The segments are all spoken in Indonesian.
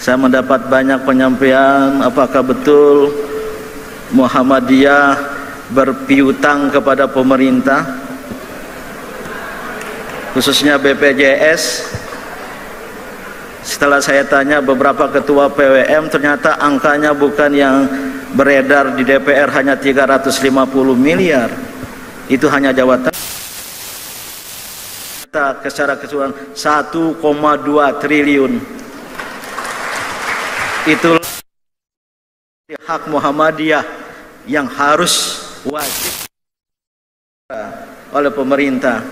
Saya mendapat banyak penyampaian, apakah betul Muhammadiyah berpiutang kepada pemerintah, khususnya BPJS. Setelah saya tanya beberapa ketua PWM, ternyata angkanya bukan yang beredar di DPR hanya 350 miliar. Itu hanya Jawa Tengah. Secara keseluruhan 1,2 triliun. Itulah hak Muhammadiyah yang harus wajib oleh pemerintah.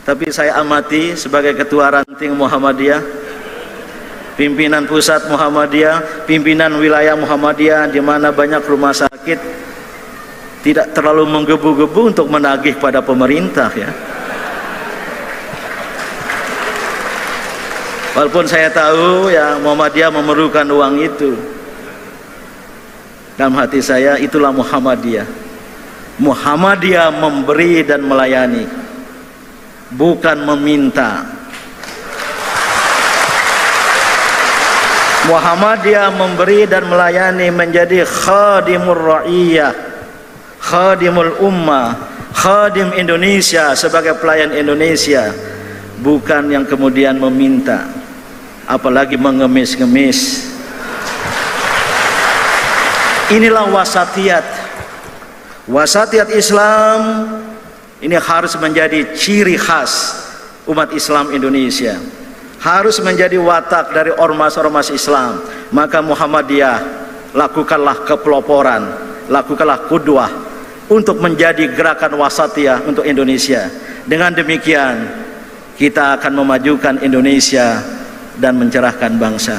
Tapi saya amati sebagai ketua ranting Muhammadiyah, pimpinan pusat Muhammadiyah, pimpinan wilayah Muhammadiyah, di mana banyak rumah sakit, tidak terlalu menggebu-gebu untuk menagih pada pemerintah, ya. Walaupun saya tahu ya Muhammadiyah memerlukan uang itu. Dalam hati saya itulah Muhammadiyah. Muhammadiyah memberi dan melayani, bukan meminta. Muhammadiyah memberi dan melayani, menjadi khadimur ra'iyah, khadimul ummah, khadim Indonesia, sebagai pelayan Indonesia, bukan yang kemudian meminta, apalagi mengemis-ngemis. Inilah wasatiyat. Wasatiyat Islam ini harus menjadi ciri khas umat Islam Indonesia, harus menjadi watak dari ormas-ormas Islam. Maka Muhammadiyah, lakukanlah kepeloporan, lakukanlah qudwah untuk menjadi gerakan wasatiyah untuk Indonesia. Dengan demikian kita akan memajukan Indonesia dan mencerahkan bangsa.